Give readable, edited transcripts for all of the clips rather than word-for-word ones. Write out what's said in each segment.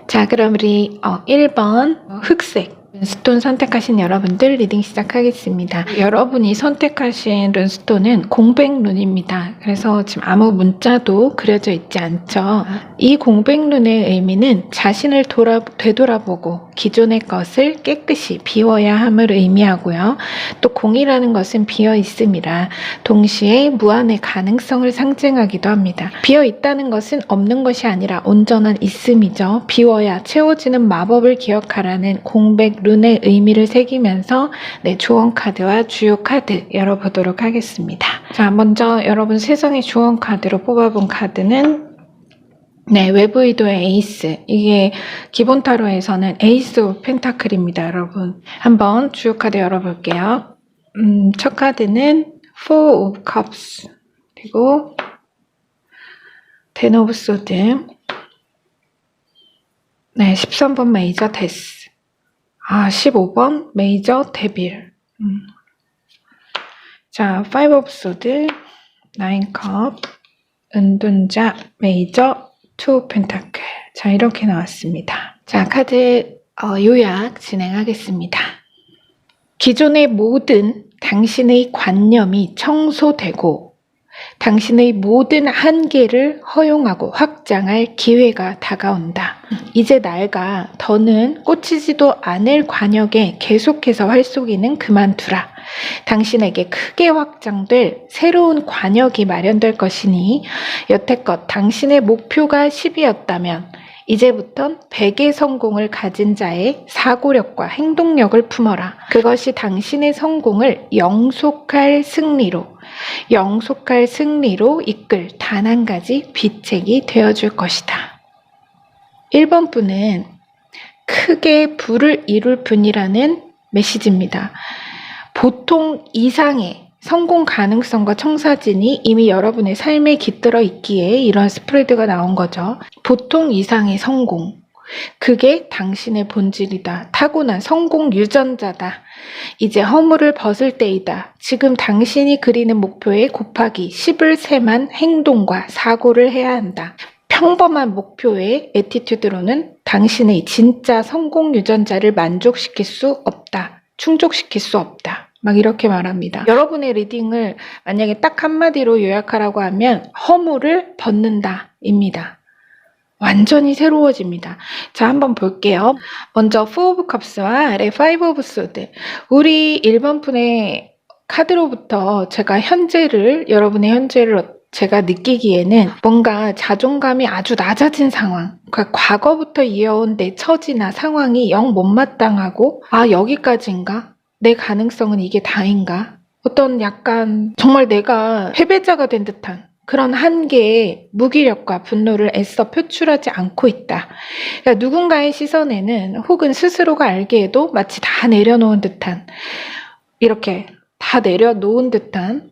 자, 그럼 우리 1번 흑색 룬스톤 선택하신 여러분들 리딩 시작하겠습니다. 여러분이 선택하신 룬스톤은 공백룬입니다. 그래서 지금 아무 문자도 그려져 있지 않죠. 이 공백룬의 의미는 자신을 되돌아보고 기존의 것을 깨끗이 비워야 함을 의미하고요. 또 공이라는 것은 비어 있음이라 동시에 무한의 가능성을 상징하기도 합니다. 비어 있다는 것은 없는 것이 아니라 온전한 있음이죠. 비워야 채워지는 마법을 기억하라는 공백룬의 의미를 새기면서 조언 카드와 주요 카드 열어보도록 하겠습니다. 자, 먼저 여러분 세상의 주언 카드로 뽑아본 카드는 외부 의도의 에이스. 이게 기본 타로에서는 에이스 오브 펜타클입니다, 여러분. 한번 주요 카드 열어볼게요. 첫 카드는 Four of Cups, 그리고 Ten of Swords, 13번 메이저 데스, 15번 메이저 데빌. 자, Five of Swords, Nine Cup, 은둔자, 메이저, Two Pentacle. 자, 이렇게 나왔습니다. 자, 카드 요약 진행하겠습니다. 기존의 모든 당신의 관념이 청소되고 당신의 모든 한계를 허용하고 확장할 기회가 다가온다. 이제 날가 더는 꽂히지도 않을 관역에 계속해서 활쏘기는 그만두라. 당신에게 크게 확장될 새로운 관역이 마련될 것이니 여태껏 당신의 목표가 10이었다면 이제부턴 100의 성공을 가진 자의 사고력과 행동력을 품어라. 그것이 당신의 성공을 영속할 승리로 이끌 단 한 가지 비책이 되어줄 것이다. 1번 분은 크게 부를 이룰 분이라는 메시지입니다. 보통 이상의 성공 가능성과 청사진이 이미 여러분의 삶에 깃들어 있기에 이런 스프레드가 나온 거죠. 보통 이상의 성공. 그게 당신의 본질이다. 타고난 성공 유전자다. 이제 허물을 벗을 때이다. 지금 당신이 그리는 목표에 곱하기 10을 세만 행동과 사고를 해야 한다. 평범한 목표의 애티튜드로는 당신의 진짜 성공 유전자를 만족시킬 수 없다. 충족시킬 수 없다. 막 이렇게 말합니다. 여러분의 리딩을 만약에 딱 한마디로 요약하라고 하면 허물을 벗는다 입니다. 완전히 새로워집니다. 자, 한번 볼게요. 먼저 Four of Cups와 아래 Five of Swords. 우리 1번 분의 카드로부터 여러분의 현재를 제가 느끼기에는 뭔가 자존감이 아주 낮아진 상황, 그러니까 과거부터 이어온 내 처지나 상황이 영 못마땅하고 여기까지인가? 내 가능성은 이게 다인가? 어떤 약간 정말 내가 패배자가 된 듯한 그런 한계의 무기력과 분노를 애써 표출하지 않고 있다. 그러니까 누군가의 시선에는 혹은 스스로가 알기에도 마치 다 내려놓은 듯한, 이렇게 다 내려놓은 듯한,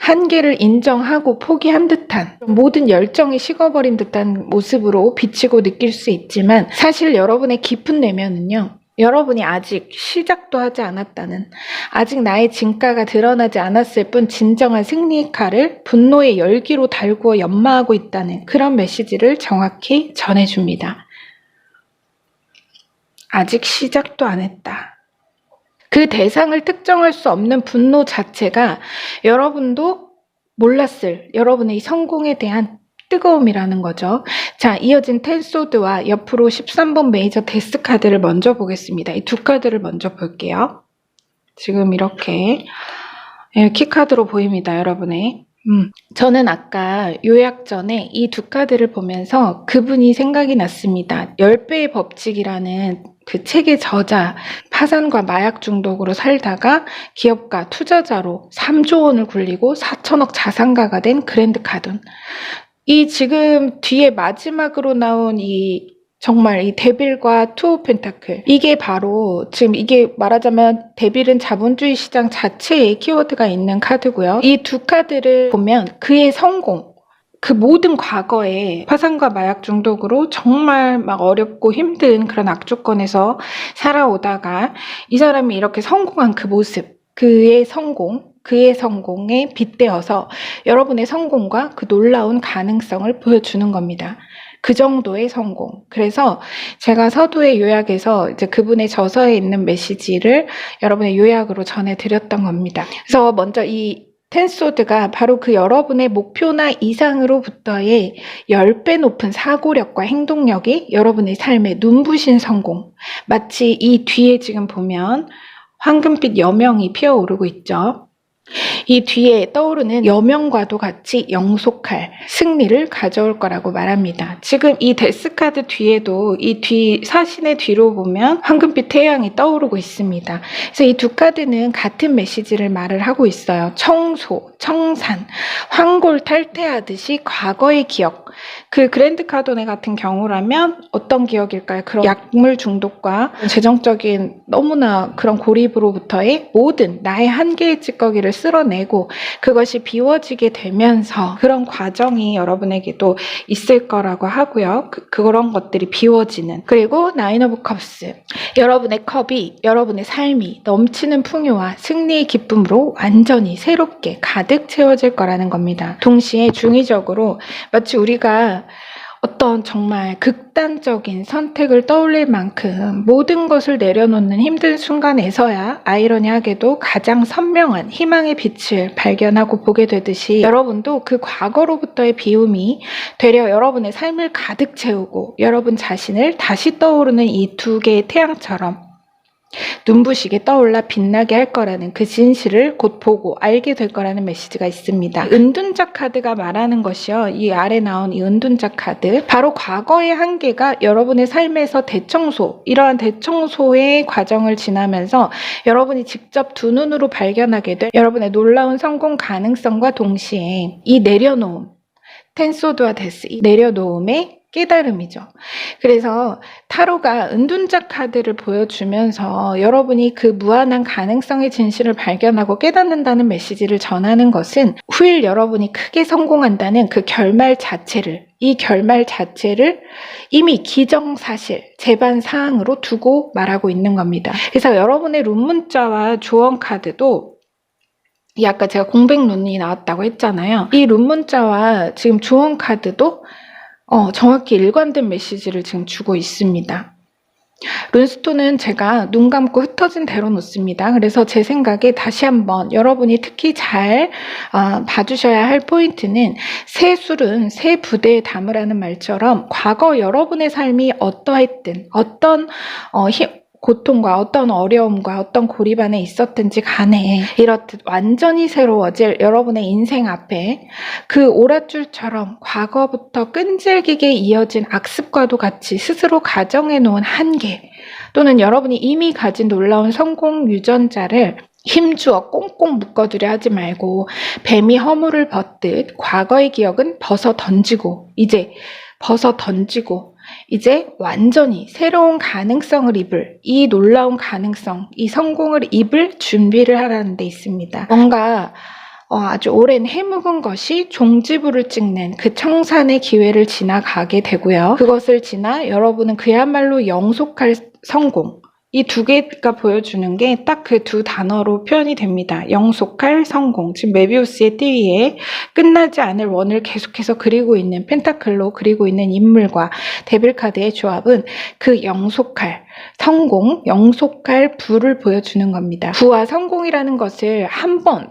한계를 인정하고 포기한 듯한, 모든 열정이 식어버린 듯한 모습으로 비치고 느낄 수 있지만 사실 여러분의 깊은 내면은요, 여러분이 아직 시작도 하지 않았다는, 아직 나의 진가가 드러나지 않았을 뿐 진정한 승리의 칼을 분노의 열기로 달구어 연마하고 있다는 그런 메시지를 정확히 전해줍니다. 아직 시작도 안 했다. 그 대상을 특정할 수 없는 분노 자체가 여러분도 몰랐을 여러분의 성공에 대한 뜨거움이라는 거죠. 자, 이어진 텐 소드와 옆으로 13번 메이저 데스 카드를 먼저 보겠습니다. 이 두 카드를 먼저 볼게요. 지금 이렇게 키카드로 보입니다, 여러분의. 저는 아까 요약 전에 이 두 카드를 보면서 그분이 생각이 났습니다. 10배의 법칙이라는 그 책의 저자, 파산과 마약 중독으로 살다가 기업가, 투자자로 3조 원을 굴리고 4천억 자산가가 된 그랜드 카돈. 이 지금 뒤에 마지막으로 나온 정말 이 데빌과 투 펜타클, 이게 바로 지금 이게 말하자면 데빌은 자본주의 시장 자체에 키워드가 있는 카드고요. 이 두 카드를 보면 그의 성공, 그 모든 과거에 파산과 마약 중독으로 정말 막 어렵고 힘든 그런 악조건에서 살아오다가 이 사람이 이렇게 성공한 그 모습, 그의 성공에 빗대어서 여러분의 성공과 그 놀라운 가능성을 보여주는 겁니다. 그 정도의 성공. 그래서 제가 서두에 요약해서 이제 그분의 저서에 있는 메시지를 여러분의 요약으로 전해드렸던 겁니다. 그래서 먼저 이 텐소드가 바로 그 여러분의 목표나 이상으로부터의 10배 높은 사고력과 행동력이 여러분의 삶에 눈부신 성공. 마치 이 뒤에 지금 보면 황금빛 여명이 피어오르고 있죠. 이 뒤에 떠오르는 여명과도 같이 영속할 승리를 가져올 거라고 말합니다. 지금 이 데스카드 뒤에도 이 뒤 사신의 뒤로 보면 황금빛 태양이 떠오르고 있습니다. 그래서 이 두 카드는 같은 메시지를 말을 하고 있어요. 청소, 청산, 황골 탈퇴하듯이 과거의 기억. 그 그랜드 카도네 같은 경우라면 어떤 기억일까요? 그런 약물 중독과 재정적인 너무나 그런 고립으로부터의 모든 나의 한계의 찌꺼기를 쓸어내고 그것이 비워지게 되면서 그런 과정이 여러분에게도 있을 거라고 하고요. 그런 것들이 비워지는. 그리고 나인 오브 컵스. 여러분의 컵이 여러분의 삶이 넘치는 풍요와 승리의 기쁨으로 완전히 새롭게 가득 채워질 거라는 겁니다. 동시에 중의적으로 마치 우리가 어떤 정말 극단적인 선택을 떠올릴 만큼 모든 것을 내려놓는 힘든 순간에서야 아이러니하게도 가장 선명한 희망의 빛을 발견하고 보게 되듯이 여러분도 그 과거로부터의 비움이 되려 여러분의 삶을 가득 채우고 여러분 자신을 다시 떠오르는 이 두 개의 태양처럼 눈부시게 떠올라 빛나게 할 거라는 그 진실을 곧 보고 알게 될 거라는 메시지가 있습니다. 은둔자 카드가 말하는 것이요. 이 아래 나온 이 은둔자 카드. 바로 과거의 한계가 여러분의 삶에서 대청소, 이러한 대청소의 과정을 지나면서 여러분이 직접 두 눈으로 발견하게 될 여러분의 놀라운 성공 가능성과 동시에 이 내려놓음, 텐소드와 데스, 이 내려놓음의 깨달음이죠. 그래서 타로가 은둔자 카드를 보여주면서 여러분이 그 무한한 가능성의 진실을 발견하고 깨닫는다는 메시지를 전하는 것은 후일 여러분이 크게 성공한다는 그 결말 자체를, 이 결말 자체를 이미 기정사실, 재반사항으로 두고 말하고 있는 겁니다. 그래서 여러분의 룬문자와 조언 카드도 아까 제가 공백룬이 나왔다고 했잖아요. 이 룬문자와 지금 조언 카드도 정확히 일관된 메시지를 지금 주고 있습니다. 룬스톤은 제가 눈 감고 흩어진 대로 놓습니다. 그래서 제 생각에 다시 한번 여러분이 특히 잘 봐주셔야 할 포인트는 새 술은 새 부대에 담으라는 말처럼 과거 여러분의 삶이 어떠했든 어떤 고통과 어떤 어려움과 어떤 고립 안에 있었든지 간에 이렇듯 완전히 새로워질 여러분의 인생 앞에 그 오랏줄처럼 과거부터 끈질기게 이어진 악습과도 같이 스스로 가정해 놓은 한계 또는 여러분이 이미 가진 놀라운 성공 유전자를 힘주어 꽁꽁 묶어두려 하지 말고 뱀이 허물을 벗듯 과거의 기억은 벗어 던지고 이제 완전히 새로운 가능성을 입을, 이 놀라운 가능성, 이 성공을 입을 준비를 하라는 데 있습니다. 뭔가 아주 오랜 해묵은 것이 종지부를 찍는 그 청산의 기회를 지나가게 되고요. 그것을 지나 여러분은 그야말로 영속할 성공, 이 두 개가 보여주는 게 딱 그 두 단어로 표현이 됩니다. 영속할 성공. 지금 메비우스의 띠 위에 끝나지 않을 원을 계속해서 그리고 있는 펜타클로 그리고 있는 인물과 데빌 카드의 조합은 그 영속할 성공, 영속할 부를 보여주는 겁니다. 부와 성공이라는 것을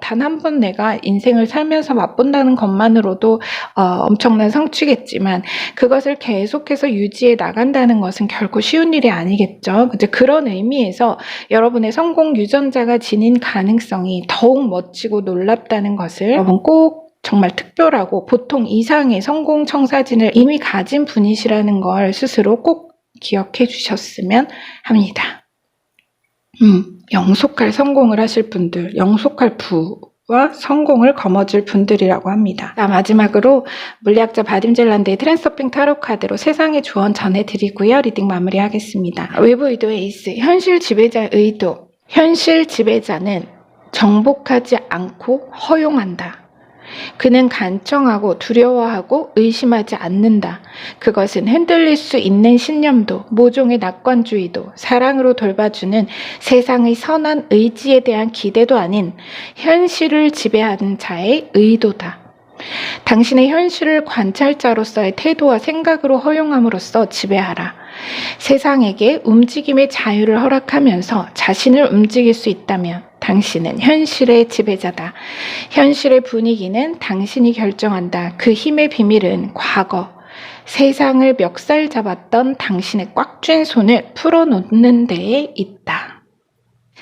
단 한 번 내가 인생을 살면서 맛본다는 것만으로도 엄청난 성취겠지만 그것을 계속해서 유지해 나간다는 것은 결코 쉬운 일이 아니겠죠. 그런 의미에서 여러분의 성공 유전자가 지닌 가능성이 더욱 멋지고 놀랍다는 것을 여러분 꼭 정말 특별하고 보통 이상의 성공 청사진을 이미 가진 분이시라는 걸 스스로 꼭 기억해 주셨으면 합니다. 영속할 성공을 하실 분들, 영속할 부와 성공을 거머쥘 분들이라고 합니다. 자, 마지막으로 물리학자 바딤 젤란드의 트랜서핑 타로 카드로 세상의 조언 전해드리고요. 리딩 마무리하겠습니다. 외부 의도의 에이스, 현실 지배자의 의도. 현실 지배자는 정복하지 않고 허용한다. 그는 간청하고 두려워하고 의심하지 않는다. 그것은 흔들릴 수 있는 신념도 모종의 낙관주의도 사랑으로 돌봐주는 세상의 선한 의지에 대한 기대도 아닌 현실을 지배하는 자의 의도다. 당신의 현실을 관찰자로서의 태도와 생각으로 허용함으로써 지배하라. 세상에게 움직임의 자유를 허락하면서 자신을 움직일 수 있다면 당신은 현실의 지배자다. 현실의 분위기는 당신이 결정한다. 그 힘의 비밀은 과거, 세상을 멱살 잡았던 당신의 꽉 쥔 손을 풀어놓는 데에 있다.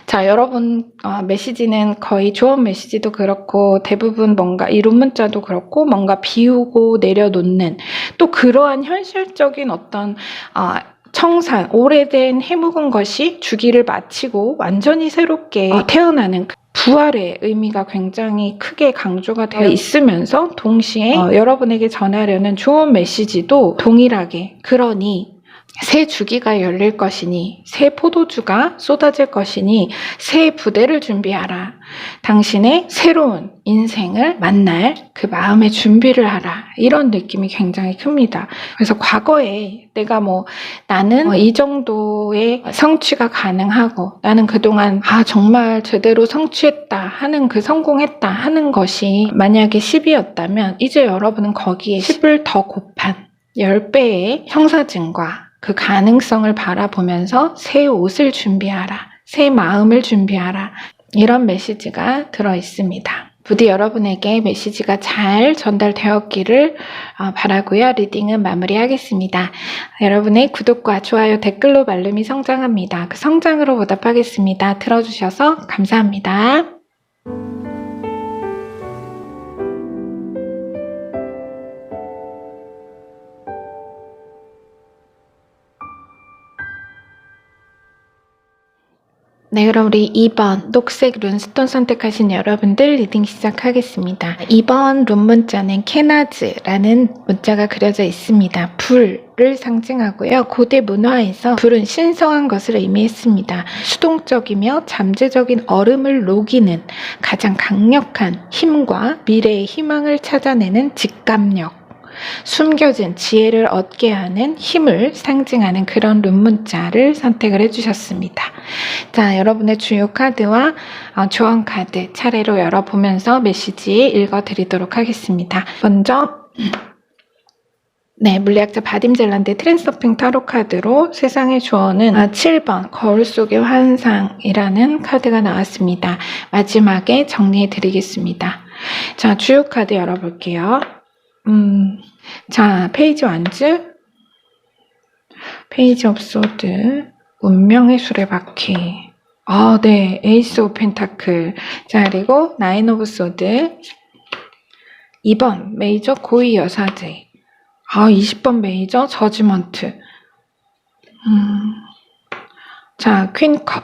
자, 여러분, 메시지는 거의 조언 메시지도 그렇고 대부분 뭔가 이론 문자도 그렇고 뭔가 비우고 내려놓는, 또 그러한 현실적인 어떤 청산, 오래된 해묵은 것이 주기를 마치고 완전히 새롭게 태어나는 부활의 의미가 굉장히 크게 강조가 되어 있으면서 동시에 여러분에게 전하려는 조언 메시지도 동일하게, 그러니 새 주기가 열릴 것이니 새 포도주가 쏟아질 것이니 새 부대를 준비하라. 당신의 새로운 인생을 만날 그 마음의 준비를 하라. 이런 느낌이 굉장히 큽니다. 그래서 과거에 내가 나는 이 정도의 성취가 가능하고 나는 그동안 정말 제대로 성취했다 하는, 그 성공했다 하는 것이 만약에 10이었다면 이제 여러분은 거기에 10을 더 곱한 10배의 형사증과 그 가능성을 바라보면서 새 옷을 준비하라. 새 마음을 준비하라. 이런 메시지가 들어있습니다. 부디 여러분에게 메시지가 잘 전달되었기를 바라고요. 리딩은 마무리하겠습니다. 여러분의 구독과 좋아요, 댓글로 말름이 성장합니다. 그 성장으로 보답하겠습니다. 들어주셔서 감사합니다. 네, 그럼 우리 2번 녹색 룬스톤 선택하신 여러분들 리딩 시작하겠습니다. 2번 룬 문자는 케나즈라는 문자가 그려져 있습니다. 불을 상징하고요. 고대 문화에서 불은 신성한 것을 의미했습니다. 수동적이며 잠재적인 얼음을 녹이는 가장 강력한 힘과 미래의 희망을 찾아내는 직감력, 숨겨진 지혜를 얻게 하는 힘을 상징하는 그런 룬 문자를 선택을 해주셨습니다. 자, 여러분의 주요 카드와 조언 카드 차례로 열어보면서 메시지 읽어드리도록 하겠습니다. 먼저 물리학자 바딤 젤란드의 트랜스서핑 타로 카드로 세상의 조언은 7번 거울 속의 환상이라는 카드가 나왔습니다. 마지막에 정리해드리겠습니다. 자, 주요 카드 열어볼게요. 자, 페이지 완즈, 페이지 옵 소드, 운명의 수레바퀴, 네, 에이스 오브 펜타클, 자, 그리고 나인 오브 소드, 2번 메이저 고위 여사제, 20번 메이저 저지먼트, 자, 퀸컵.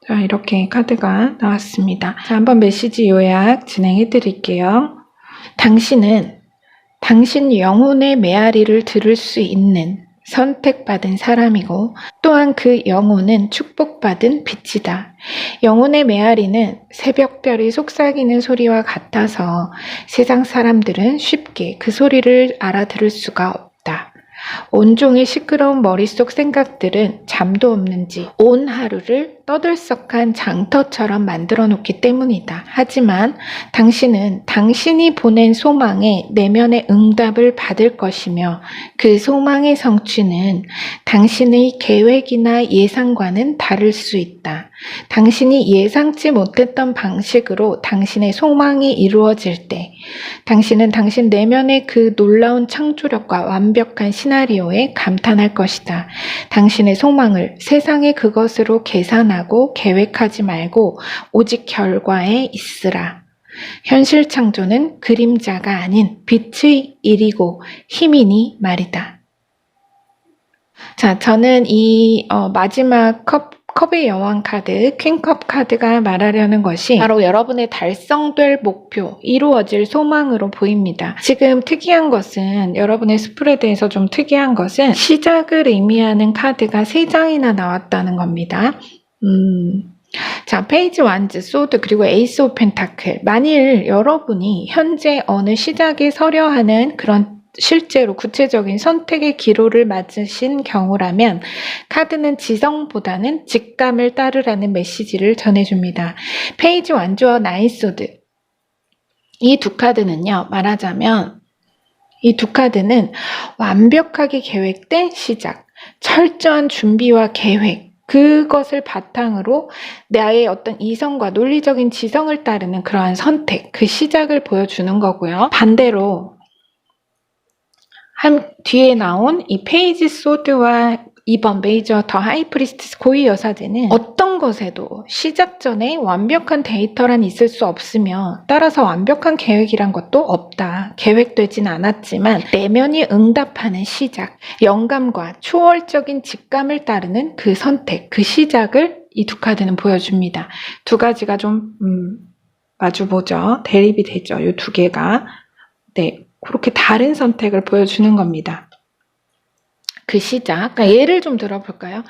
자, 이렇게 카드가 나왔습니다. 자, 한번 메시지 요약 진행해 드릴게요. 당신은 당신 영혼의 메아리를 들을 수 있는 선택받은 사람이고, 또한 그 영혼은 축복받은 빛이다. 영혼의 메아리는 새벽별이 속삭이는 소리와 같아서 세상 사람들은 쉽게 그 소리를 알아들을 수가 없다. 온종일 시끄러운 머릿속 생각들은 잠도 없는지 온 하루를 떠들썩한 장터처럼 만들어 놓기 때문이다. 하지만 당신은 당신이 보낸 소망에 내면의 응답을 받을 것이며, 그 소망의 성취는 당신의 계획이나 예상과는 다를 수 있다. 당신이 예상치 못했던 방식으로 당신의 소망이 이루어질 때 당신은 당신 내면의 그 놀라운 창조력과 완벽한 시나리오에 감탄할 것이다. 당신의 소망을 세상의 그것으로 계산하고 계획하지 말고 오직 결과에 있으라. 현실 창조는 그림자가 아닌 빛의 일이고 힘이니 말이다. 자, 저는 이 마지막 컵의 여왕 카드, 퀸컵 카드가 말하려는 것이 바로 여러분의 달성될 목표, 이루어질 소망으로 보입니다. 지금 특이한 것은, 여러분의 스프레드에서 좀 특이한 것은 시작을 의미하는 카드가 3장이나 나왔다는 겁니다. 자, 페이지 완즈, 소드, 그리고 에이스 오브 펜타클. 만일 여러분이 현재 어느 시작에 서려 하는 그런 실제로 구체적인 선택의 기로를 맞으신 경우라면 카드는 지성보다는 직감을 따르라는 메시지를 전해줍니다. 페이지 완주어 나인 소드. 이 두 카드는요, 말하자면 이 두 카드는 완벽하게 계획된 시작, 철저한 준비와 계획, 그것을 바탕으로 나의 어떤 이성과 논리적인 지성을 따르는 그러한 선택, 그 시작을 보여주는 거고요. 반대로 뒤에 나온 이 페이지 소드와 2번 메이저 더 하이프리스티스 고위 여사제는 어떤 것에도 시작 전에 완벽한 데이터란 있을 수 없으며 따라서 완벽한 계획이란 것도 없다. 계획되진 않았지만 내면이 응답하는 시작, 영감과 초월적인 직감을 따르는 그 선택, 그 시작을 이 두 카드는 보여줍니다. 두 가지가 좀 마주보죠. 대립이 되죠. 이 두 개가. 네, 그렇게 다른 선택을 보여주는 겁니다. 그 시작, 그러니까 예를 좀 들어볼까요?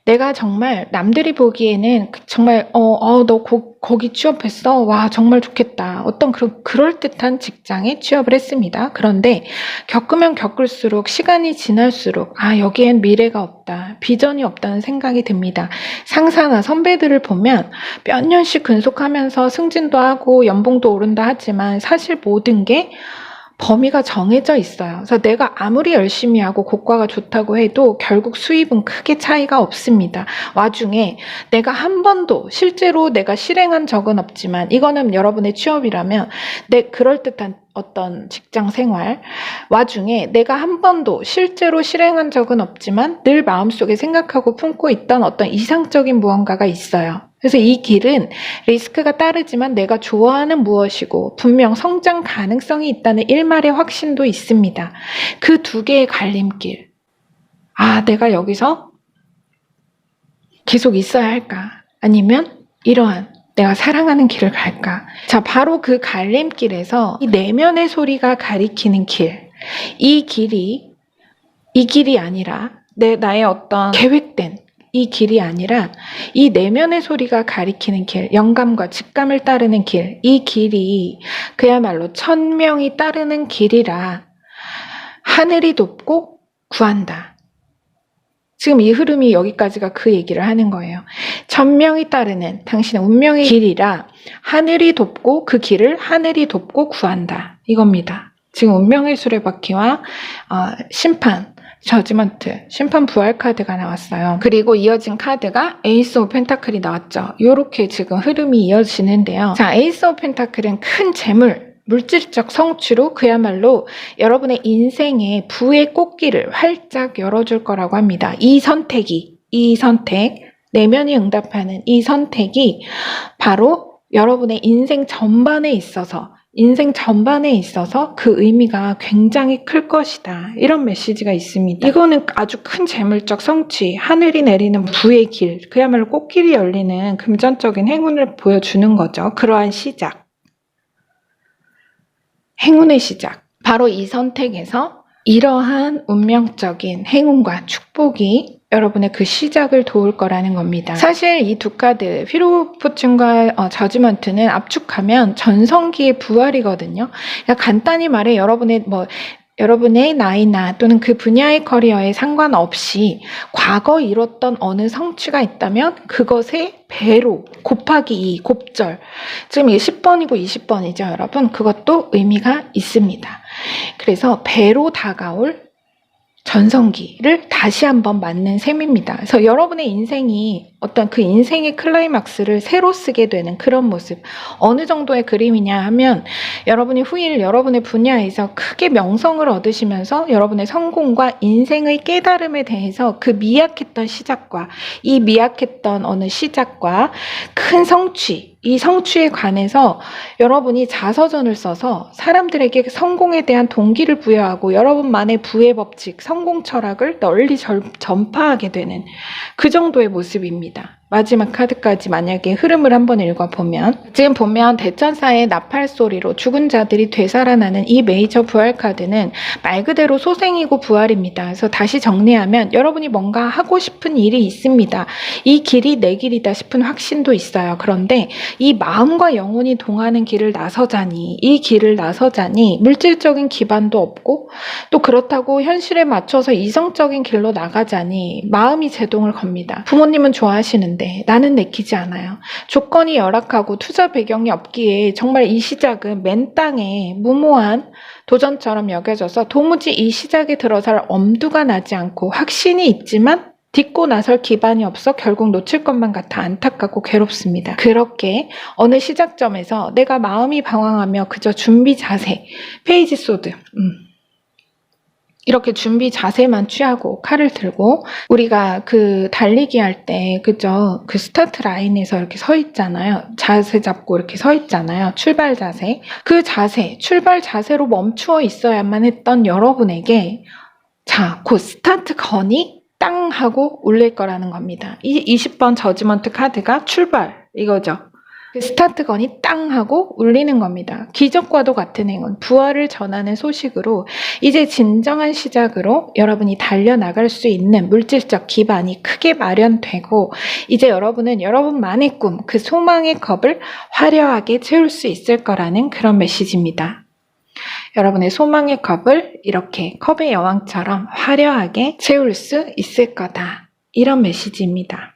내가 정말 남들이 보기에는 정말 너 거기 취업했어? 와 정말 좋겠다. 어떤 그럴듯한 직장에 취업을 했습니다. 그런데 겪으면 겪을수록 시간이 지날수록 여기엔 미래가 없다. 비전이 없다는 생각이 듭니다. 상사나 선배들을 보면 몇 년씩 근속하면서 승진도 하고 연봉도 오른다 하지만 사실 모든 게 범위가 정해져 있어요. 그래서 내가 아무리 열심히 하고 고과가 좋다고 해도 결국 수입은 크게 차이가 없습니다. 와중에 내가 한 번도 실제로 내가 실행한 적은 없지만 이거는 여러분의 취업이라면 내 그럴듯한 어떤 직장 생활 와중에 내가 한 번도 실제로 실행한 적은 없지만 늘 마음속에 생각하고 품고 있던 어떤 이상적인 무언가가 있어요. 그래서 이 길은 리스크가 따르지만 내가 좋아하는 무엇이고 분명 성장 가능성이 있다는 일말의 확신도 있습니다. 그 두 개의 갈림길. 내가 여기서 계속 있어야 할까? 아니면 이러한 내가 사랑하는 길을 갈까? 자, 바로 그 갈림길에서 이 내면의 소리가 가리키는 길. 이 길이 아니라 나의 어떤 계획된 이 길이 아니라 이 내면의 소리가 가리키는 길, 영감과 직감을 따르는 길, 이 길이 그야말로 천명이 따르는 길이라 하늘이 돕고 구한다. 지금 이 흐름이 여기까지가 그 얘기를 하는 거예요. 천명이 따르는 당신의 운명의 길이라 하늘이 돕고 그 길을 하늘이 돕고 구한다. 이겁니다. 지금 운명의 수레바퀴와 심판, 저지먼트, 심판 부활 카드가 나왔어요. 그리고 이어진 카드가 에이스 오브 펜타클이 나왔죠. 요렇게 지금 흐름이 이어지는데요. 자, 에이스 오브 펜타클은 큰 재물, 물질적 성취로 그야말로 여러분의 인생의 부의 꽃길을 활짝 열어줄 거라고 합니다. 이 선택, 내면이 응답하는 이 선택이 바로 여러분의 인생 전반에 있어서 그 의미가 굉장히 클 것이다. 이런 메시지가 있습니다. 이거는 아주 큰 재물적 성취, 하늘이 내리는 부의 길, 그야말로 꽃길이 열리는 금전적인 행운을 보여주는 거죠. 그러한 시작. 행운의 시작. 바로 이 선택에서 이러한 운명적인 행운과 축복이 여러분의 그 시작을 도울 거라는 겁니다. 사실 이 두 카드, 휘로포춘과 저지먼트는 압축하면 전성기의 부활이거든요. 그러니까 간단히 말해 여러분의 나이나 또는 그 분야의 커리어에 상관없이 과거 이뤘던 어느 성취가 있다면 그것의 배로 곱하기 2, 곱절. 지금 이게 10번이고 20번이죠, 여러분. 그것도 의미가 있습니다. 그래서 배로 다가올 전성기를 다시 한번 맞는 셈입니다. 그래서 여러분의 인생이 어떤 그 인생의 클라이막스를 새로 쓰게 되는 그런 모습. 어느 정도의 그림이냐 하면 여러분이 후일 여러분의 분야에서 크게 명성을 얻으시면서 여러분의 성공과 인생의 깨달음에 대해서 그 미약했던 시작과 이 미약했던 어느 시작과 큰 성취, 이 성취에 관해서 여러분이 자서전을 써서 사람들에게 성공에 대한 동기를 부여하고 여러분만의 부의 법칙, 성공 철학을 널리 전파하게 되는 그 정도의 모습입니다. 마지막 카드까지 만약에 흐름을 한번 읽어보면 지금 보면 대천사의 나팔 소리로 죽은 자들이 되살아나는 이 메이저 부활 카드는 말 그대로 소생이고 부활입니다. 그래서 다시 정리하면 여러분이 뭔가 하고 싶은 일이 있습니다. 이 길이 내 길이다 싶은 확신도 있어요. 그런데 이 마음과 영혼이 동하는 길을 나서자니 이 길을 나서자니 물질적인 기반도 없고 또 그렇다고 현실에 맞춰서 이성적인 길로 나가자니 마음이 제동을 겁니다. 부모님은 좋아하시는데 있는데 나는 내키지 않아요. 조건이 열악하고 투자 배경이 없기에 정말 이 시작은 맨 땅에 무모한 도전처럼 여겨져서 도무지 이 시작에 들어설 엄두가 나지 않고 확신이 있지만 딛고 나설 기반이 없어 결국 놓칠 것만 같아 안타깝고 괴롭습니다. 그렇게 어느 시작점에서 내가 마음이 방황하며 그저 준비 자세, 페이지 소드, 이렇게 준비 자세만 취하고 칼을 들고 우리가 그 달리기 할 때 그죠? 그 스타트 라인에서 이렇게 서 있잖아요. 자세 잡고 이렇게 서 있잖아요. 출발 자세. 그 자세, 출발 자세로 멈추어 있어야만 했던 여러분에게 자, 곧 스타트 건이 땅 하고 울릴 거라는 겁니다. 이 20번 저지먼트 카드가 출발 이거죠. 그 스타트건이 땅 하고 울리는 겁니다. 기적과도 같은 행운, 부활을 전하는 소식으로 이제 진정한 시작으로 여러분이 달려나갈 수 있는 물질적 기반이 크게 마련되고 이제 여러분은 여러분만의 꿈, 그 소망의 컵을 화려하게 채울 수 있을 거라는 그런 메시지입니다. 여러분의 소망의 컵을 이렇게 컵의 여왕처럼 화려하게 채울 수 있을 거다. 이런 메시지입니다.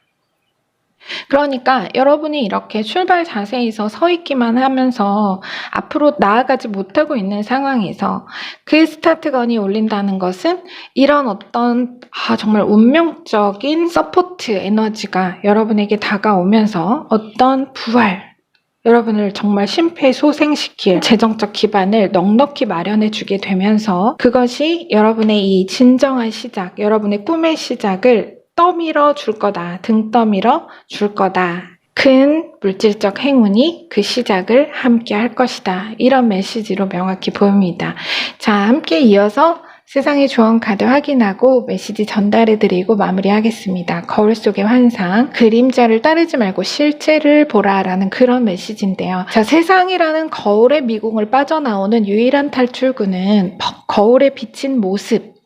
그러니까 여러분이 이렇게 출발 자세에서 서 있기만 하면서 앞으로 나아가지 못하고 있는 상황에서 그 스타트건이 울린다는 것은 이런 어떤 정말 운명적인 서포트 에너지가 여러분에게 다가오면서 어떤 부활, 여러분을 정말 심폐소생시킬 재정적 기반을 넉넉히 마련해 주게 되면서 그것이 여러분의 이 진정한 시작, 여러분의 꿈의 시작을 떠밀어 줄 거다. 등 떠밀어 줄 거다. 큰 물질적 행운이 그 시작을 함께 할 것이다. 이런 메시지로 명확히 보입니다. 자, 함께 이어서 세상의 조언 카드 확인하고 메시지 전달해드리고 마무리하겠습니다. 거울 속의 환상, 그림자를 따르지 말고 실체를 보라라는 그런 메시지인데요. 자, 세상이라는 거울의 미궁을 빠져나오는 유일한 탈출구는 거울에 비친 모습,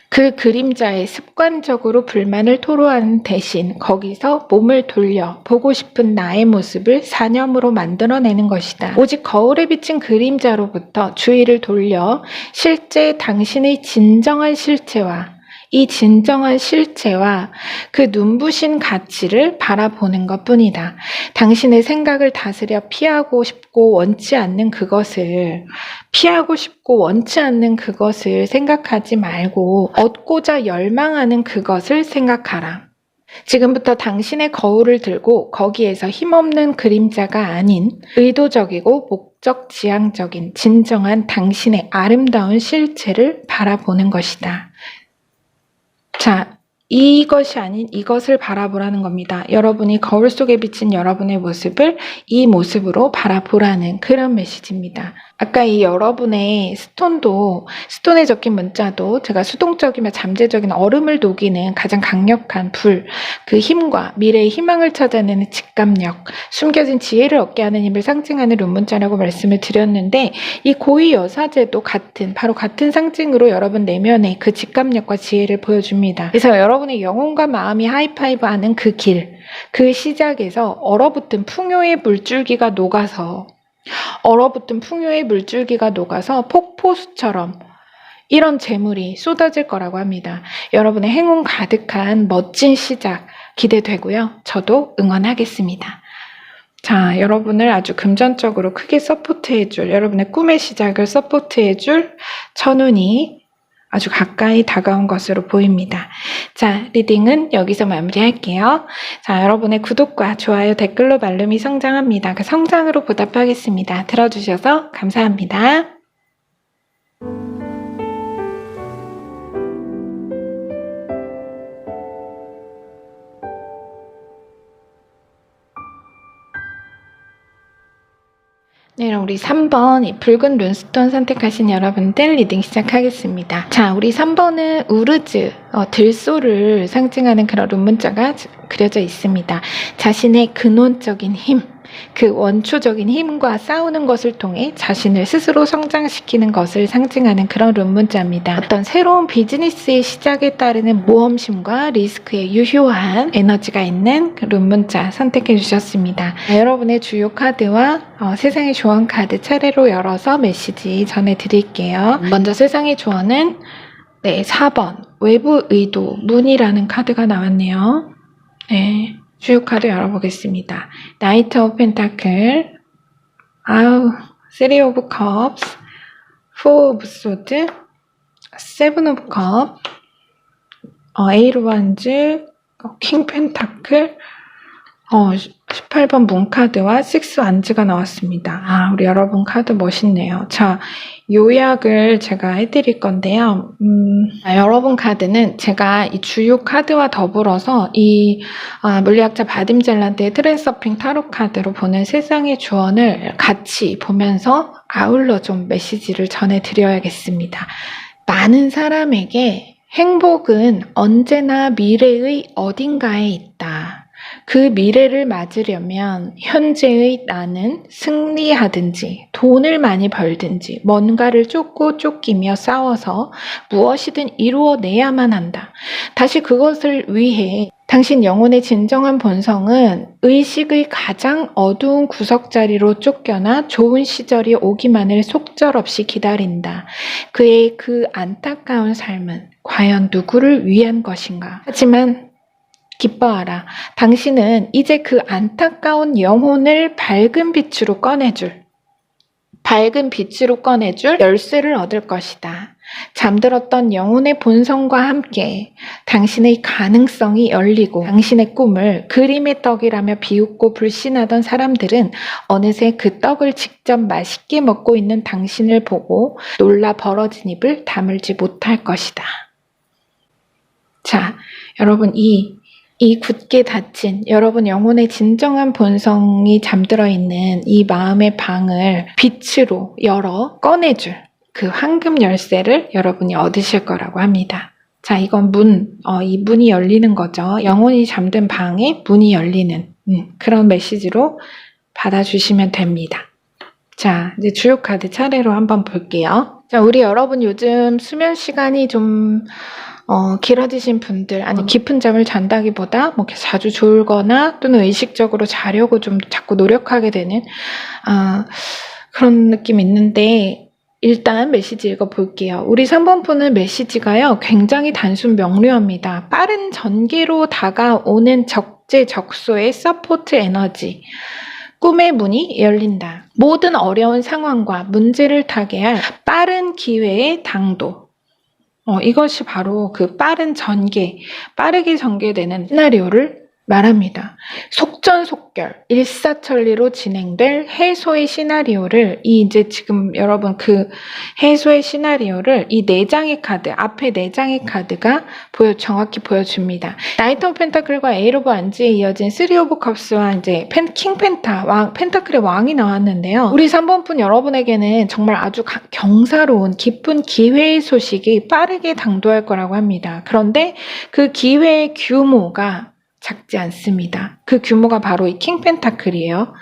그 그림자에 습관적으로 불만을 토로하는 대신 거기서 몸을 돌려 보고 싶은 나의 모습을 사념으로 만들어내는 것이다. 오직 거울에 비친 그림자로부터 주의를 돌려 실제 당신의 진정한 실체와 이 진정한 실체와 그 눈부신 가치를 바라보는 것뿐이다. 당신의 생각을 다스려 피하고 싶고 원치 않는 그것을 생각하지 말고 얻고자 열망하는 그것을 생각하라. 지금부터 당신의 거울을 들고 거기에서 힘없는 그림자가 아닌 의도적이고 목적지향적인 진정한 당신의 아름다운 실체를 바라보는 것이다. 자, 이것이 아닌 이것을 바라보라는 겁니다. 여러분이 거울 속에 비친 여러분의 모습을 이 모습으로 바라보라는 그런 메시지입니다. 아까 이 여러분의 스톤에 적힌 문자도 제가 수동적이며 잠재적인 얼음을 녹이는 가장 강력한 불, 그 힘과 미래의 희망을 찾아내는 직감력, 숨겨진 지혜를 얻게 하는 힘을 상징하는 룬문자라고 말씀을 드렸는데 이 고위 여사제도 바로 같은 상징으로 여러분 내면의 그 직감력과 지혜를 보여줍니다. 그래서 여러분의 영혼과 마음이 하이파이브하는 그 길, 그 시작에서 얼어붙은 풍요의 물줄기가 녹아서 폭포수처럼 이런 재물이 쏟아질 거라고 합니다. 여러분의 행운 가득한 멋진 시작 기대되고요. 저도 응원하겠습니다. 자, 여러분을 아주 금전적으로 크게 서포트해줄, 여러분의 꿈의 시작을 서포트해줄 천운이 아주 가까이 다가온 것으로 보입니다. 자, 리딩은 여기서 마무리할게요. 자, 여러분의 구독과 좋아요, 댓글로 말름이 성장합니다. 그 성장으로 보답하겠습니다. 들어주셔서 감사합니다. 네, 그럼 우리 3번 이 붉은 룬스톤 선택하신 여러분들 리딩 시작하겠습니다. 자, 우리 3번은 우르즈, 들소를 상징하는 그런 룬문자가 그려져 있습니다. 자신의 근원적인 힘, 그 원초적인 힘과 싸우는 것을 통해 자신을 스스로 성장시키는 것을 상징하는 그런 룬문자입니다. 어떤 새로운 비즈니스의 시작에 따르는 모험심과 리스크의 유효한 에너지가 있는 룬문자 선택해 주셨습니다. 여러분의 주요 카드와 세상의 조언 카드 차례로 열어서 메시지 전해드릴게요. 먼저 세상의 조언은 4번 외부 의도 문이라는 카드가 나왔네요. 네. 주요 카드 열어보겠습니다. 나이트 오브 펜타클, 쓰리 오브 컵스, 포 오브 소드, 세븐 오브 컵, 에이트 오브 완즈, 킹 펜타클, 18번 문카드와 6 완즈가 나왔습니다. 우리 여러분 카드 멋있네요. 자, 요약을 제가 해드릴 건데요. 여러분 카드는 제가 이 주요 카드와 더불어서 이 물리학자 바딤 젤란드의 트랜서핑 타로 카드로 보는 세상의 주원을 같이 보면서 아울러 좀 메시지를 전해드려야겠습니다. 많은 사람에게 행복은 언제나 미래의 어딘가에 있다. 그 미래를 맞으려면 현재의 나는 승리하든지 돈을 많이 벌든지 뭔가를 쫓고 쫓기며 싸워서 무엇이든 이루어내야만 한다. 다시 그것을 위해 당신 영혼의 진정한 본성은 의식의 가장 어두운 구석자리로 쫓겨나 좋은 시절이 오기만을 속절없이 기다린다. 그의 그 안타까운 삶은 과연 누구를 위한 것인가? 하지만 기뻐하라. 당신은 이제 그 안타까운 영혼을 밝은 빛으로 꺼내줄 열쇠를 얻을 것이다. 잠들었던 영혼의 본성과 함께 당신의 가능성이 열리고 당신의 꿈을 그림의 떡이라며 비웃고 불신하던 사람들은 어느새 그 떡을 직접 맛있게 먹고 있는 당신을 보고 놀라 벌어진 입을 다물지 못할 것이다. 자, 여러분 이 굳게 닫힌 여러분 영혼의 진정한 본성이 잠들어 있는 이 마음의 방을 빛으로 열어 꺼내줄 그 황금 열쇠를 여러분이 얻으실 거라고 합니다. 자, 이건 이 문이 열리는 거죠. 영혼이 잠든 방에 문이 열리는 그런 메시지로 받아주시면 됩니다. 자, 이제 주요 카드 차례로 한번 볼게요. 자, 우리 여러분 요즘 수면 시간이 좀 길어지신 분들, 아니 깊은 잠을 잔다기보다 뭐 이렇게 자주 졸거나 또는 의식적으로 자려고 좀 자꾸 노력하게 되는 그런 느낌이 있는데 일단 메시지 읽어볼게요. 우리 3번 푸는 메시지가요. 굉장히 단순 명료합니다. 빠른 전개로 다가오는 적재적소의 서포트 에너지. 꿈의 문이 열린다. 모든 어려운 상황과 문제를 타개할 빠른 기회의 당도. 이것이 바로 그 빠르게 전개되는 시나리오를 말합니다. 속전속결, 일사천리로 진행될 해소의 시나리오를 이제 지금 여러분 그 해소의 시나리오를 이 4장의 카드, 앞에 4장의 카드가 정확히 보여줍니다. 나이트 오브 펜타클과 에이트 오브 완즈에 이어진 3 오브 컵스와 이제 킹 펜타클의 왕이 나왔는데요. 우리 3번 분 여러분에게는 정말 아주 경사로운 기쁜 기회의 소식이 빠르게 당도할 거라고 합니다. 그런데 그 기회의 규모가 작지 않습니다. 그 규모가 바로 이 킹 펜타클이에요.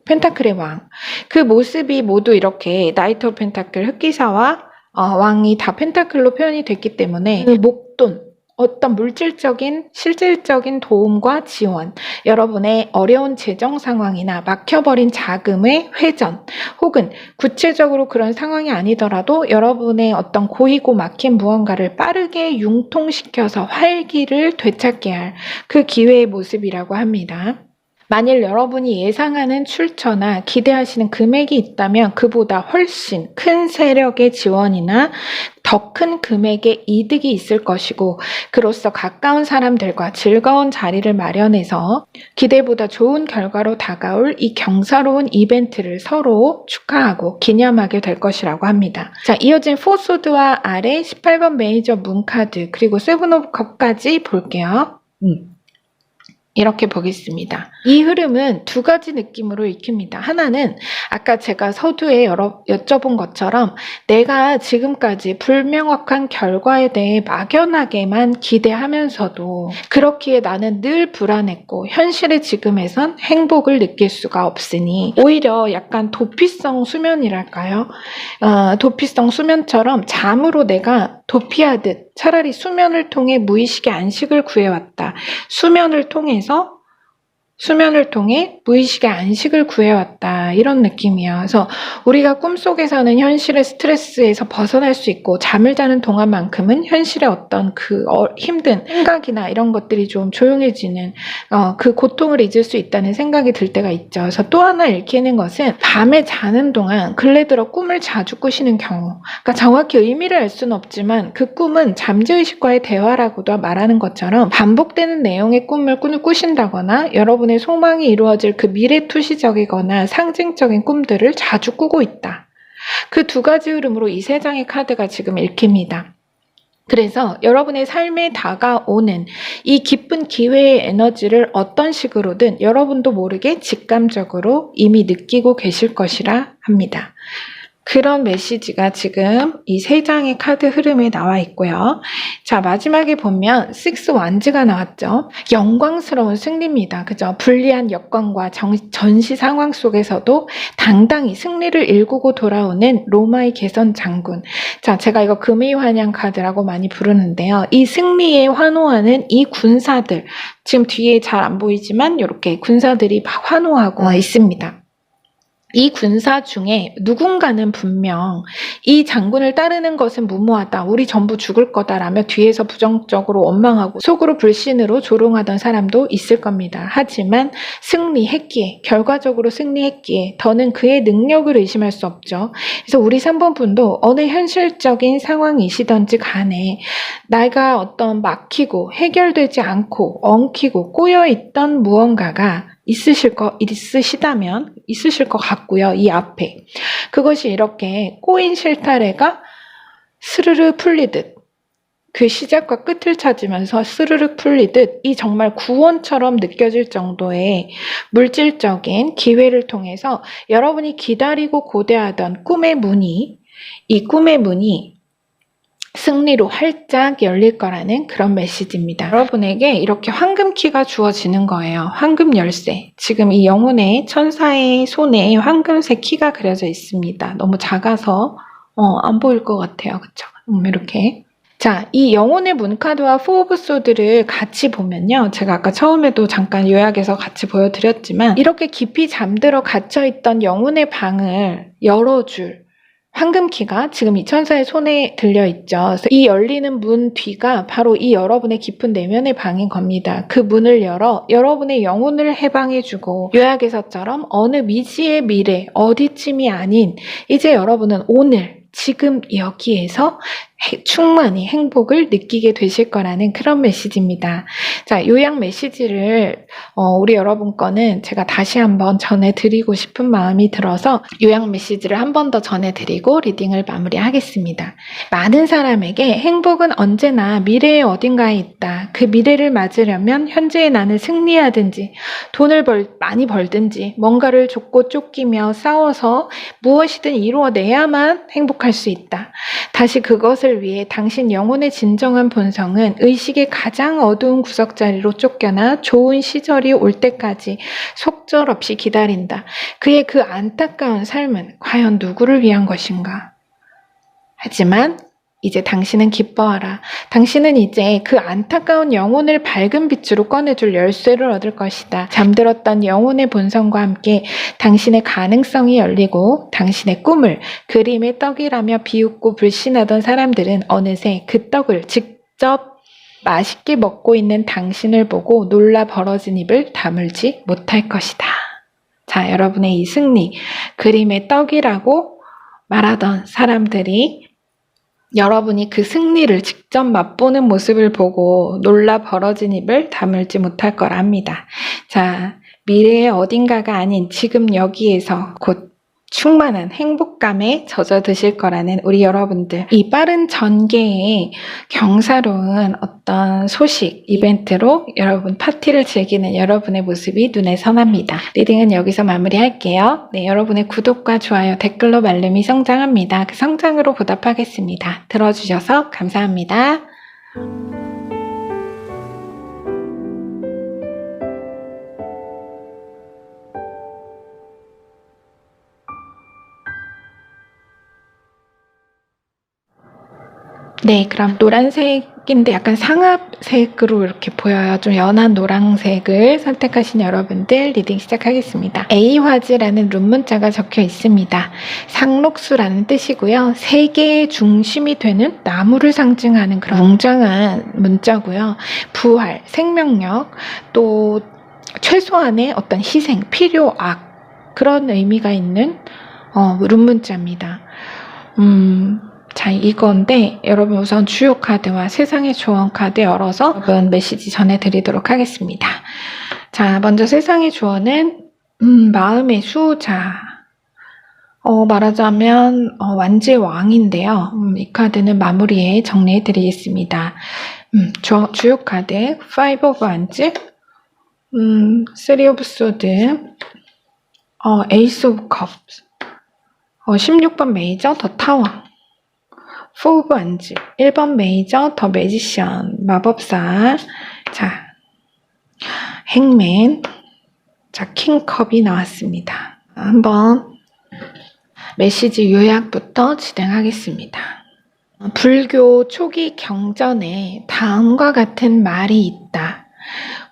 펜타클의 왕. 그 모습이 모두 이렇게 나이트 오브 펜타클 흑기사와 왕이 다 펜타클로 표현이 됐기 때문에 그 목돈, 어떤 물질적인 실질적인 도움과 지원, 여러분의 어려운 재정 상황이나 막혀버린 자금의 회전, 혹은 구체적으로 그런 상황이 아니더라도 여러분의 어떤 고이고 막힌 무언가를 빠르게 융통시켜서 활기를 되찾게 할 그 기회의 모습이라고 합니다. 만일 여러분이 예상하는 출처나 기대하시는 금액이 있다면 그보다 훨씬 큰 세력의 지원이나 더 큰 금액의 이득이 있을 것이고, 그로써 가까운 사람들과 즐거운 자리를 마련해서 기대보다 좋은 결과로 다가올 이 경사로운 이벤트를 서로 축하하고 기념하게 될 것이라고 합니다. 자, 이어진 4소드와 아래 18번 메이저 문카드 그리고 7 오브 컵까지 볼게요. 이렇게 보겠습니다. 이 흐름은 2가지 느낌으로 읽힙니다. 하나는 아까 제가 서두에 여쭤본 것처럼 내가 지금까지 불명확한 결과에 대해 막연하게만 기대하면서도 그렇기에 나는 늘 불안했고 현실의 지금에선 행복을 느낄 수가 없으니 오히려 약간 도피성 수면이랄까요? 도피성 수면처럼 잠으로 내가 도피하듯 차라리 수면을 통해 무의식의 안식을 구해왔다. 수면을 통해서 수면을 통해 무의식의 안식을 구해왔다. 이런 느낌이야. 그래서 우리가 꿈속에서는 현실의 스트레스에서 벗어날 수 있고 잠을 자는 동안만큼은 현실의 어떤 그 힘든 생각이나 이런 것들이 좀 조용해지는 그 고통을 잊을 수 있다는 생각이 들 때가 있죠. 그래서 또 하나 읽히는 것은 밤에 자는 동안 근래 들어 꿈을 자주 꾸시는 경우. 그러니까 정확히 의미를 알 수는 없지만 그 꿈은 잠재의식과의 대화라고도 말하는 것처럼 반복되는 내용의 꿈을 꾸신다거나 여러분의 소망이 이루어질 그 미래투시적이거나 상징적인 꿈들을 자주 꾸고 있다. 그 두 가지 흐름으로 이 세 장의 카드가 지금 읽힙니다. 그래서 여러분의 삶에 다가오는 이 기쁜 기회의 에너지를 어떤 식으로든 여러분도 모르게 직감적으로 이미 느끼고 계실 것이라 합니다. 그런 메시지가 지금 이 세 장의 카드 흐름에 나와 있고요. 자, 마지막에 보면 식스 완즈가 나왔죠. 영광스러운 승리입니다. 그죠? 불리한 여건과 전시 상황 속에서도 당당히 승리를 일구고 돌아오는 로마의 개선 장군. 자, 제가 이거 금의 환영 카드라고 많이 부르는데요. 이 승리에 환호하는 이 군사들, 지금 뒤에 잘 안 보이지만 이렇게 군사들이 막 환호하고 있습니다. 이 군사 중에 누군가는 분명 이 장군을 따르는 것은 무모하다. 우리 전부 죽을 거다라며 뒤에서 부정적으로 원망하고 속으로 불신으로 조롱하던 사람도 있을 겁니다. 하지만 승리했기에, 결과적으로 승리했기에 더는 그의 능력을 의심할 수 없죠. 그래서 우리 3번 분도 어느 현실적인 상황이시던지 간에 내가 어떤 막히고 해결되지 않고 엉키고 꼬여있던 무언가가 있으실 것 같고요. 이 앞에. 그것이 이렇게 꼬인 실타래가 스르르 풀리듯 그 시작과 끝을 찾으면서 스르륵 풀리듯 이 정말 구원처럼 느껴질 정도의 물질적인 기회를 통해서 여러분이 기다리고 고대하던 이 꿈의 문이 승리로 활짝 열릴 거라는 그런 메시지입니다. 여러분에게 이렇게 황금키가 주어지는 거예요. 황금 열쇠. 지금 이 영혼의 천사의 손에 황금색 키가 그려져 있습니다. 너무 작아서 안 보일 것 같아요. 그쵸? 이렇게. 자, 이 영혼의 문카드와 포 오브 소드를 같이 보면요. 제가 아까 처음에도 잠깐 요약해서 같이 보여드렸지만 이렇게 깊이 잠들어 갇혀있던 영혼의 방을 열어줄 황금키가 지금 이 천사의 손에 들려있죠. 그래서 이 열리는 문 뒤가 바로 이 여러분의 깊은 내면의 방인 겁니다. 그 문을 열어 여러분의 영혼을 해방해주고 요약에서처럼 어느 미지의 미래, 어디쯤이 아닌 이제 여러분은 오늘 지금 여기에서 충만히 행복을 느끼게 되실 거라는 그런 메시지입니다. 자, 요약 메시지를 우리 여러분 거는 제가 다시 한번 전해드리고 싶은 마음이 들어서 요약 메시지를 한 번 더 전해드리고 리딩을 마무리하겠습니다. 많은 사람에게 행복은 언제나 미래의 어딘가에 있다. 그 미래를 맞으려면 현재의 나는 승리하든지 돈을 많이 벌든지 뭔가를 쫓고 쫓기며 싸워서 무엇이든 이루어내야만 행복할 수 있다. 다시 그것을 위해 당신 영혼의 진정한 본성은 의식의 가장 어두운 구석자리로 쫓겨나 좋은 시절이 올 때까지 속절없이 기다린다. 그의 그 안타까운 삶은 과연 누구를 위한 것인가? 하지만 이제 당신은 기뻐하라. 당신은 이제 그 안타까운 영혼을 밝은 빛으로 꺼내줄 열쇠를 얻을 것이다. 잠들었던 영혼의 본성과 함께 당신의 가능성이 열리고 당신의 꿈을 그림의 떡이라며 비웃고 불신하던 사람들은 어느새 그 떡을 직접 맛있게 먹고 있는 당신을 보고 놀라 벌어진 입을 다물지 못할 것이다. 자, 여러분의 이 승리, 그림의 떡이라고 말하던 사람들이 여러분이 그 승리를 직접 맛보는 모습을 보고 놀라 벌어진 입을 다물지 못할 거랍니다. 자, 미래의 어딘가가 아닌 지금 여기에서 곧 충만한 행복감에 젖어드실 거라는 우리 여러분들. 이 빠른 전개의 경사로운 어떤 소식, 이벤트로 여러분 파티를 즐기는 여러분의 모습이 눈에 선합니다. 리딩은 여기서 마무리할게요. 네, 여러분의 구독과 좋아요, 댓글로 말름이 성장합니다. 그 성장으로 보답하겠습니다. 들어주셔서 감사합니다. 네, 그럼 노란색인데 약간 상아색으로 이렇게 보여요. 좀 연한 노란색을 선택하신 여러분들 리딩 시작하겠습니다. A화즈라는 룸문자가 적혀 있습니다. 상록수라는 뜻이고요. 세계의 중심이 되는 나무를 상징하는 그런 웅장한 문자고요. 부활, 생명력, 또 최소한의 어떤 희생, 필요, 악 그런 의미가 있는 룸문자입니다. 자, 이건데 여러분 우선 주요 카드와 세상의 조언 카드 열어서 여러분 메시지 전해드리도록 하겠습니다. 자, 먼저 세상의 조언은 마음의 수호자. 말하자면 완지의 왕인데요. 이 카드는 마무리에 정리해드리겠습니다. 주요 카드 5 of Wands, 3 of Swords, Ace of Cups, 16번 메이저 더 타워, 4 of Wands, 1번 메이저 더 매지션, 마법사, 자, 행맨, 자, 킹컵이 나왔습니다. 한번 메시지 요약부터 진행하겠습니다. 불교 초기 경전에 다음과 같은 말이 있다.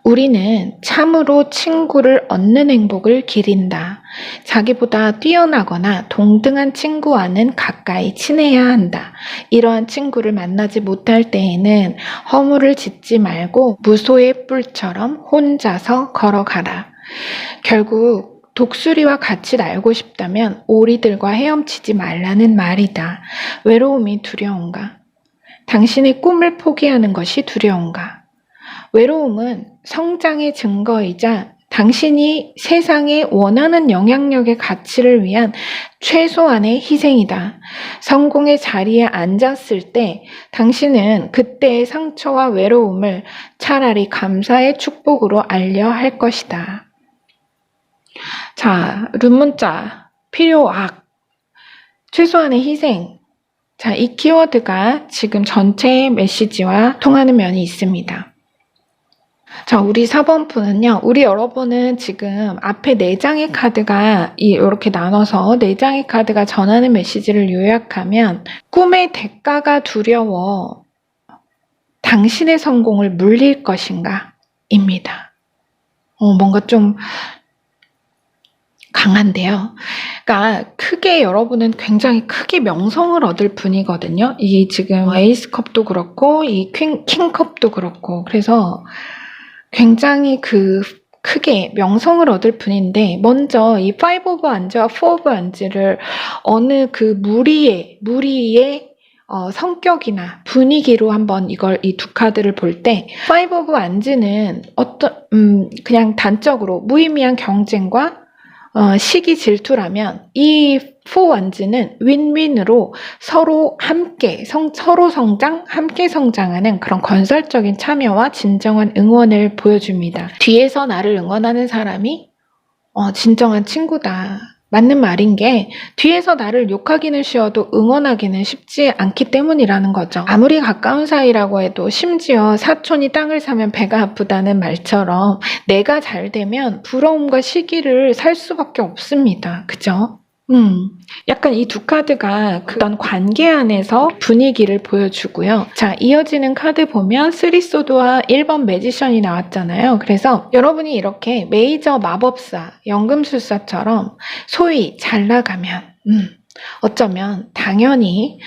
우리는 참으로 친구를 얻는 행복을 기린다. 자기보다 뛰어나거나 동등한 친구와는 가까이 친해야 한다. 이러한 친구를 만나지 못할 때에는 허물을 짓지 말고 무소의 뿔처럼 혼자서 걸어가라. 결국 독수리와 같이 날고 싶다면 오리들과 헤엄치지 말라는 말이다. 외로움이 두려운가? 당신의 꿈을 포기하는 것이 두려운가? 외로움은 성장의 증거이자 당신이 세상에 원하는 영향력의 가치를 위한 최소한의 희생이다. 성공의 자리에 앉았을 때 당신은 그때의 상처와 외로움을 차라리 감사의 축복으로 알려 할 것이다. 자, 룸문자, 필요, 악, 최소한의 희생. 자, 이 키워드가 지금 전체 메시지와 통하는 면이 있습니다. 자, 우리 4번분은요, 우리 여러분은 지금 앞에 4장의 카드가 이렇게 나눠서 4장의 카드가 전하는 메시지를 요약하면 꿈의 대가가 두려워 당신의 성공을 물릴 것인가? 입니다. 뭔가 좀 강한데요. 그러니까 크게 여러분은 굉장히 크게 명성을 얻을 분이거든요. 이 지금 에이스컵도 그렇고 이 킹컵도 그렇고 그래서 굉장히 크게 명성을 얻을 분인데 먼저 이 5 of Wands와 4 of Wands를 어느 그 무리의 성격이나 분위기로 한번 이 두 카드를 볼 때 5 of Wands는 그냥 단적으로 무의미한 경쟁과 시기 질투라면 이 4 Wands는 윈윈으로 서로 함께 서로 성장, 함께 성장하는 그런 건설적인 참여와 진정한 응원을 보여줍니다. 뒤에서 나를 응원하는 사람이 진정한 친구다. 맞는 말인 게 뒤에서 나를 욕하기는 쉬워도 응원하기는 쉽지 않기 때문이라는 거죠. 아무리 가까운 사이라고 해도 심지어 사촌이 땅을 사면 배가 아프다는 말처럼 내가 잘 되면 부러움과 시기를 살 수밖에 없습니다. 그죠? 약간 이 두 카드가 그런 관계 안에서 분위기를 보여주고요. 자, 이어지는 카드 보면 3 소드와 1번 매지션이 나왔잖아요. 그래서 여러분이 이렇게 메이저 마법사, 연금술사처럼 소위 잘 나가면 어쩌면 당연히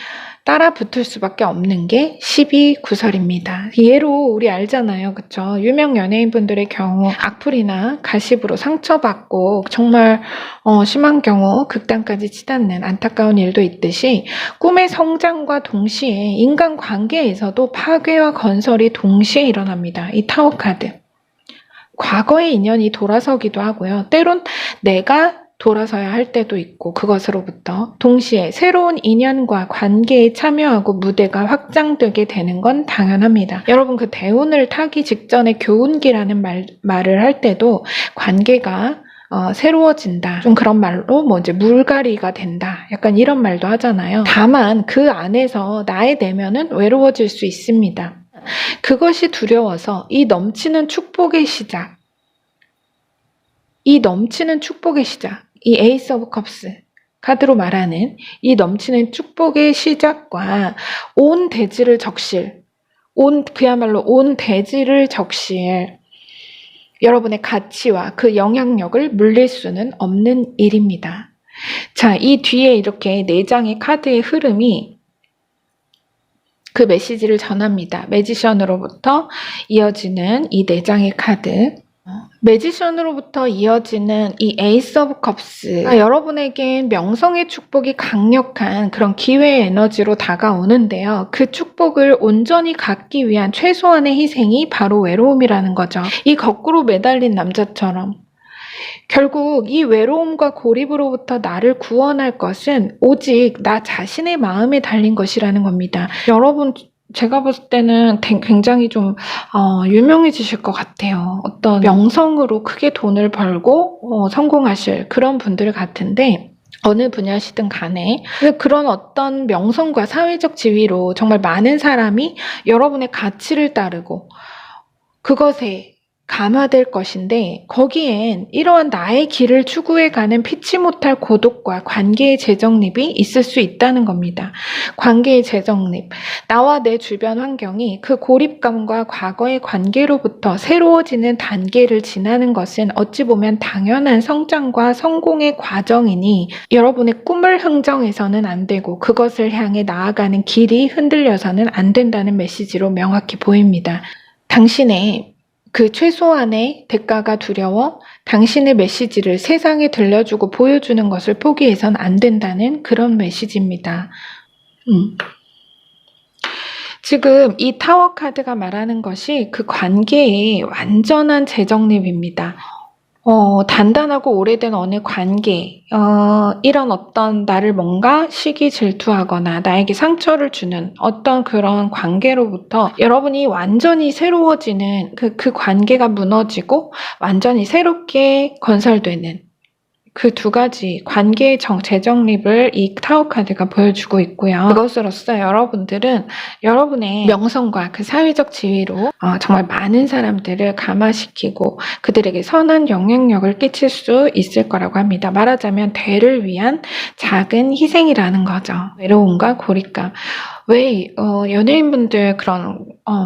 따라 붙을 수밖에 없는 게 12구설입니다. 예로 우리 알잖아요. 그쵸? 유명 연예인분들의 경우 악플이나 가십으로 상처받고 정말 심한 경우 극단까지 치닫는 안타까운 일도 있듯이 꿈의 성장과 동시에 인간관계에서도 파괴와 건설이 동시에 일어납니다. 이 타워 카드. 과거의 인연이 돌아서기도 하고요. 때론 내가 돌아서야 할 때도 있고 그것으로부터 동시에 새로운 인연과 관계에 참여하고 무대가 확장되게 되는 건 당연합니다. 여러분 그 대운을 타기 직전에 교운기라는 말을 할 때도 관계가 새로워진다. 좀 그런 말로 이제 물갈이가 된다. 약간 이런 말도 하잖아요. 다만 그 안에서 나의 내면은 외로워질 수 있습니다. 그것이 두려워서 이 넘치는 축복의 시작, 이 에이스 오브 컵스, 카드로 말하는 이 넘치는 축복의 시작과 온 대지를 적실, 그야말로 온 대지를 적실 여러분의 가치와 그 영향력을 물릴 수는 없는 일입니다. 자, 이 뒤에 이렇게 4장의 카드의 흐름이 그 메시지를 전합니다. 매지션으로부터 이어지는 이 4장의 카드. 매지션으로부터 이어지는 이 에이스 오브 컵스, 여러분에겐 명성의 축복이 강력한 그런 기회의 에너지로 다가오는데요. 그 축복을 온전히 갖기 위한 최소한의 희생이 바로 외로움이라는 거죠. 이 거꾸로 매달린 남자처럼 결국 이 외로움과 고립으로부터 나를 구원할 것은 오직 나 자신의 마음에 달린 것이라는 겁니다. 여러분, 제가 봤을 때는 굉장히 좀 유명해지실 것 같아요. 어떤 명성으로 크게 돈을 벌고 성공하실 그런 분들 같은데, 어느 분야시든 간에 그런 어떤 명성과 사회적 지위로 정말 많은 사람이 여러분의 가치를 따르고 그것에 감화될 것인데, 거기엔 이러한 나의 길을 추구해가는 피치 못할 고독과 관계의 재정립이 있을 수 있다는 겁니다. 관계의 재정립. 나와 내 주변 환경이 그 고립감과 과거의 관계로부터 새로워지는 단계를 지나는 것은 어찌 보면 당연한 성장과 성공의 과정이니 여러분의 꿈을 흥정해서는 안 되고 그것을 향해 나아가는 길이 흔들려서는 안 된다는 메시지로 명확히 보입니다. 당신의 그 최소한의 대가가 두려워 당신의 메시지를 세상에 들려주고 보여주는 것을 포기해선 안 된다는 그런 메시지입니다. 지금 이 타워 카드가 말하는 것이 그 관계의 완전한 재정립입니다. 단단하고 오래된 어느 관계, 이런 어떤 나를 뭔가 시기 질투하거나 나에게 상처를 주는 어떤 그런 관계로부터 여러분이 완전히 새로워지는 그 관계가 무너지고 완전히 새롭게 건설되는 그 2가지 관계의 재정립을 이 타워 카드가 보여주고 있고요. 그것으로써 여러분들은 여러분의 명성과 그 사회적 지위로 정말 많은 사람들을 감화시키고 그들에게 선한 영향력을 끼칠 수 있을 거라고 합니다. 말하자면 대를 위한 작은 희생이라는 거죠. 외로움과 고립감. 왜 연예인분들 그런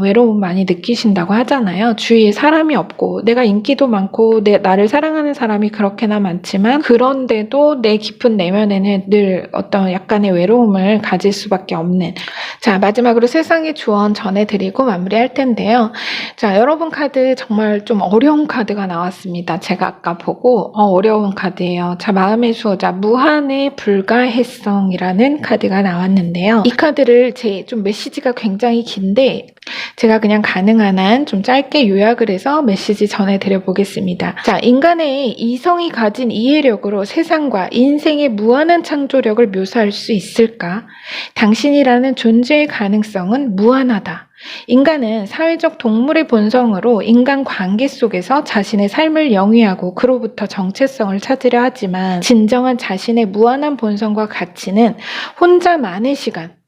외로움 많이 느끼신다고 하잖아요. 주위에 사람이 없고 내가 인기도 많고 나를 사랑하는 사람이 그렇게나 많지만 그런데도 내 깊은 내면에는 늘 어떤 약간의 외로움을 가질 수밖에 없는. 자, 마지막으로 세상의 조언 전해드리고 마무리할 텐데요. 자, 여러분 카드 정말 좀 어려운 카드가 나왔습니다. 제가 아까 보고 어려운 카드예요. 자, 마음의 수호자 무한의 불가해성이라는 카드가 나왔는데요. 이 카드를 제 좀 메시지가 굉장히 긴데 제가 그냥 가능한 한 좀 짧게 요약을 해서 메시지 전해드려 보겠습니다. 자, 인간의 이성이 가진 이해력으로 세상과 인생의 무한한 창조력을 묘사할 수 있을까? 당신이라는 존재의 가능성은 무한하다. 인간은 사회적 동물의 본성으로 인간관계 속에서 자신의 삶을 영위하고 그로부터 정체성을 찾으려 하지만 진정한 자신의 무한한 본성과 가치는 혼자만의 시간,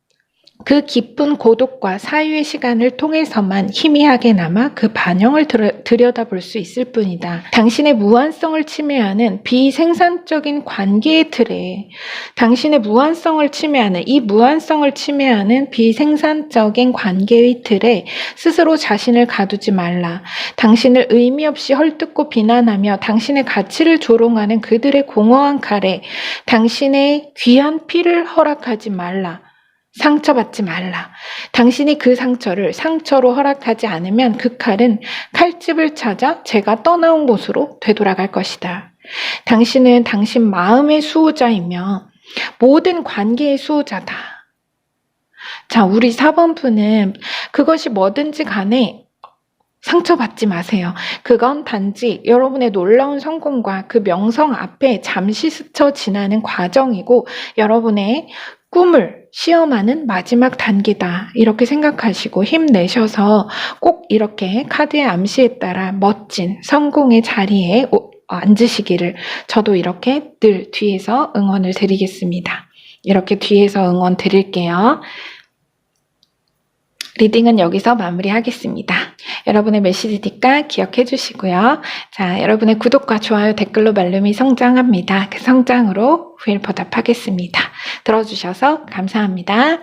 그 깊은 고독과 사유의 시간을 통해서만 희미하게 남아 그 반영을 들여다볼 수 있을 뿐이다. 당신의 무한성을 침해하는 비생산적인 관계의 틀에 당신의 무한성을 침해하는 비생산적인 관계의 틀에 스스로 자신을 가두지 말라. 당신을 의미 없이 헐뜯고 비난하며 당신의 가치를 조롱하는 그들의 공허한 칼에 당신의 귀한 피를 허락하지 말라. 상처받지 말라. 당신이 그 상처를 상처로 허락하지 않으면 그 칼은 칼집을 찾아 제가 떠나온 곳으로 되돌아갈 것이다. 당신은 당신 마음의 수호자이며 모든 관계의 수호자다. 자, 우리 4번 분은 그것이 뭐든지 간에 상처받지 마세요. 그건 단지 여러분의 놀라운 성공과 그 명성 앞에 잠시 스쳐 지나는 과정이고 여러분의 꿈을 시험하는 마지막 단계다. 이렇게 생각하시고 힘내셔서 꼭 이렇게 카드의 암시에 따라 멋진 성공의 자리에 앉으시기를 저도 이렇게 늘 뒤에서 응원을 드리겠습니다. 이렇게 뒤에서 응원 드릴게요. 리딩은 여기서 마무리하겠습니다. 여러분의 메시지 뒷가 기억해 주시고요. 자, 여러분의 구독과 좋아요, 댓글로 말룸이 성장합니다. 그 성장으로 후일 보답하겠습니다. 들어주셔서 감사합니다.